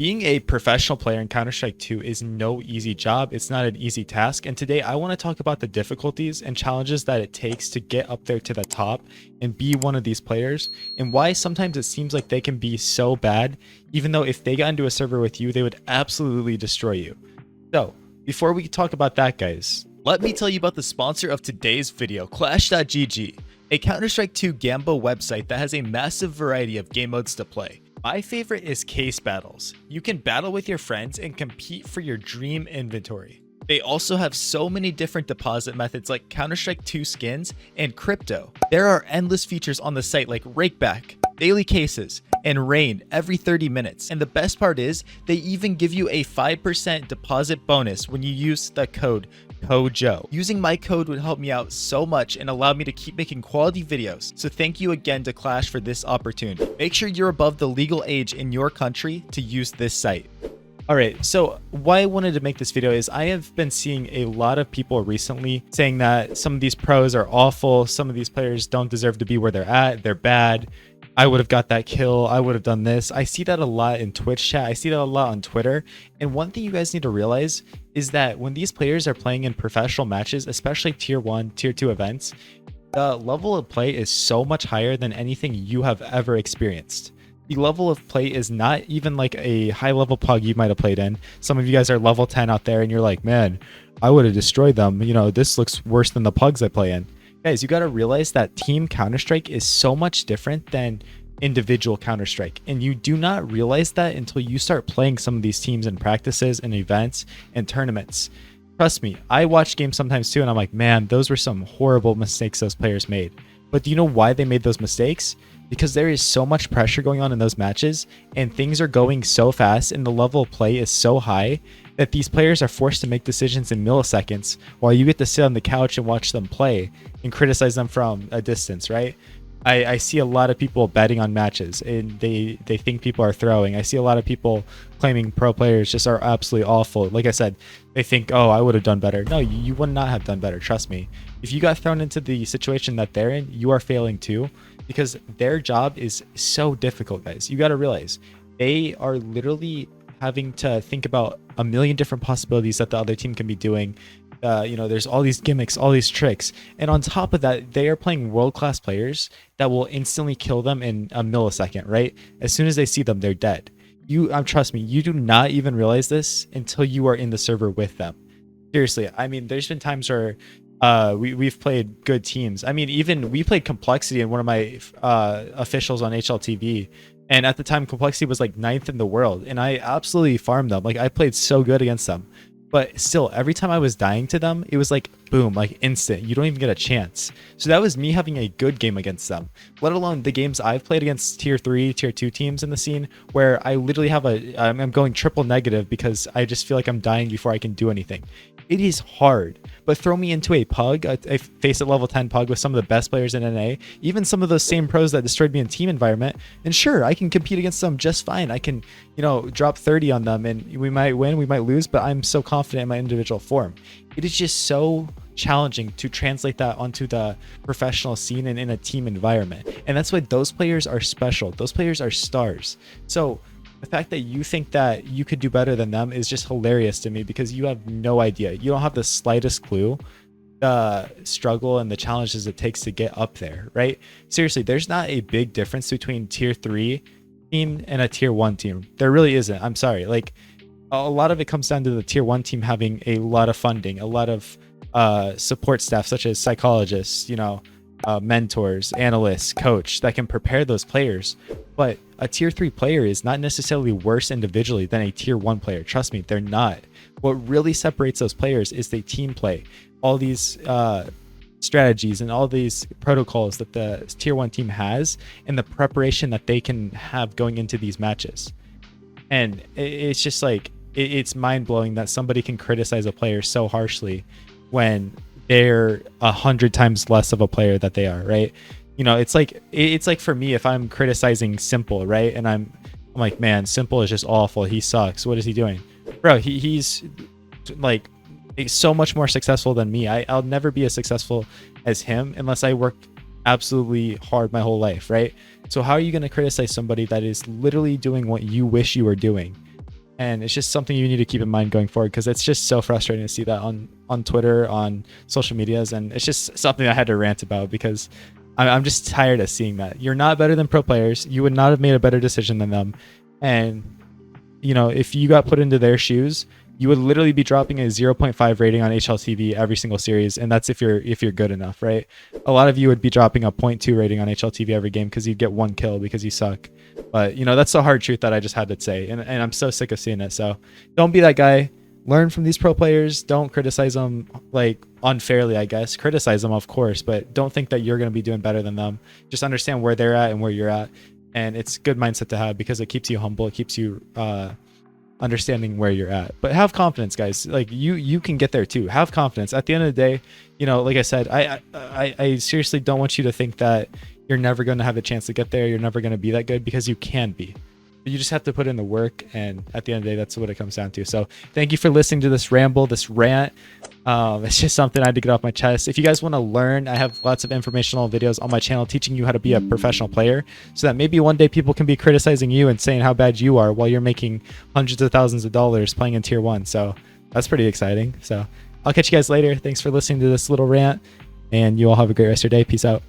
Being a professional player in Counter-Strike 2 is no easy job. It's not an easy task. And today I want to talk about the difficulties and challenges that it takes to get up there to the top and be one of these players, and why sometimes it seems like they can be so bad, even though if they got into a server with you, they would absolutely destroy you. So before we talk about that, guys, let me tell you about the sponsor of today's video, Clash.gg, a Counter-Strike 2 Gambo website that has a massive variety of game modes to play. My favorite is case battles. You can battle with your friends and compete for your dream inventory. They also have so many different deposit methods like Counter-Strike 2 skins and crypto. There are endless features on the site like rakeback, daily cases, and rain every 30 minutes. And the best part is they even give you a 5% deposit bonus when you use the code CoJo. Using my code would help me out so much and allow me to keep making quality videos. So thank you again to Clash for this opportunity. Make sure you're above the legal age in your country to use this site. Alright, so why I wanted to make this video is I have been seeing a lot of people recently saying that some of these pros are awful, some of these players don't deserve to be where they're at, they're bad. I would have got that kill, I would have done this. I see that a lot in Twitch chat, I see that a lot on Twitter. And one thing you guys need to realize is that when these players are playing in professional matches, especially tier 1, tier 2 events, the level of play is so much higher than anything you have ever experienced. The level of play is not even like a high level pug you might have played in. Some of you guys are level 10 out there and you're like, man, I would have destroyed them. You know, this looks worse than the pugs I play in. Guys, you got to realize that team Counter-Strike is so much different than individual Counter-Strike, and you do not realize that until you start playing some of these teams in practices and events and tournaments. Trust me, I watch games sometimes too and I'm like, man, those were some horrible mistakes those players made. But do you know why they made those mistakes? Because there is so much pressure going on in those matches and things are going so fast and the level of play is so high that these players are forced to make decisions in milliseconds while you get to sit on the couch and watch them play and criticize them from a distance, right? I see a lot of people betting on matches and they think people are throwing. I see a lot of people claiming pro players just are absolutely awful. Like I said, they think, oh, I would have done better. No, you would not have done better. Trust me. If you got thrown into the situation that they're in, you are failing too, because their job is so difficult, guys. You got to realize they are literally having to think about a million different possibilities that the other team can be doing. You know, there's all these gimmicks, all these tricks. And on top of that, they are playing world-class players that will instantly kill them in a millisecond, right? As soon as they see them, they're dead. Trust me, you do not even realize this until you are in the server with them. Seriously, I mean, there's been times where we've played good teams. I mean, even we played Complexity in one of my officials on HLTV. And at the time, Complexity was like 9th in the world. And I absolutely farmed them. Like, I played so good against them. But still, every time I was dying to them, it was like, boom, like instant. You don't even get a chance. So that was me having a good game against them, let alone the games I've played against tier 3, tier 2 teams in the scene where I literally have I'm going triple negative because I just feel like I'm dying before I can do anything. It is hard, but throw me into a pug, a face at level 10 pug with some of the best players in NA, even some of those same pros that destroyed me in team environment, and sure, I can compete against them just fine. I can, you know, drop 30 on them and we might win, we might lose, but I'm so confident in my individual form. It is just so challenging to translate that onto the professional scene and in a team environment. And that's why those players are special. Those players are stars. So the fact that you think that you could do better than them is just hilarious to me because you have no idea. You don't have the slightest clue the struggle and the challenges it takes to get up there, right? Seriously, there's not a big difference between tier 3 team and a tier 1 team. There really isn't. I'm sorry. Like, a lot of it comes down to the tier 1 team having a lot of funding, a lot of support staff such as psychologists, you know, mentors, analysts, coach that can prepare those players. But a tier 3 player is not necessarily worse individually than a tier 1 player. Trust me, they're not. What really separates those players is the team play, all these strategies and all these protocols that the tier 1 team has and the preparation that they can have going into these matches. And it's just like, it's mind-blowing that somebody can criticize a player so harshly when they're 100 times less of a player that they are, right? You know, it's like for me, if I'm criticizing Simple, right, and I'm like, man, Simple is just awful, he sucks, what is he doing? Bro, he's like so much more successful than me. I'll never be as successful as him unless I work absolutely hard my whole life, right? So how are you going to criticize somebody that is literally doing what you wish you were doing? And it's just something you need to keep in mind going forward, because it's just so frustrating to see that on Twitter, on social medias. And it's just something I had to rant about, because I'm just tired of seeing that. You're not better than pro players. You would not have made a better decision than them. And, you know, if you got put into their shoes, you would literally be dropping a 0.5 rating on HLTV every single series. And that's if you're good enough, right? A lot of you would be dropping a 0.2 rating on HLTV every game because you'd get 1 kill because you suck. But, you know, that's the hard truth that I just had to say. And I'm so sick of seeing it. So don't be that guy. Learn from these pro players. Don't criticize them like unfairly, I guess. Criticize them, of course, but don't think that you're going to be doing better than them. Just understand where they're at and where you're at. And it's a good mindset to have, because it keeps you humble. It keeps you understanding where you're at. But have confidence, guys. Like you can get there too. Have confidence. At the end of the day, you know, like I said, I seriously don't want you to think that you're never going to have a chance to get there. You're never going to be that good, because you can be. You just have to put in the work, and at the end of the day, that's what it comes down to. So thank you for listening to this ramble, this rant. It's just something I had to get off my chest. If you guys want to learn, I have lots of informational videos on my channel teaching you how to be a professional player, so that maybe one day people can be criticizing you and saying how bad you are while you're making hundreds of thousands of dollars playing in tier 1. So that's pretty exciting. So I'll catch you guys later. Thanks for listening to this little rant, and you all have a great rest of your day. Peace out.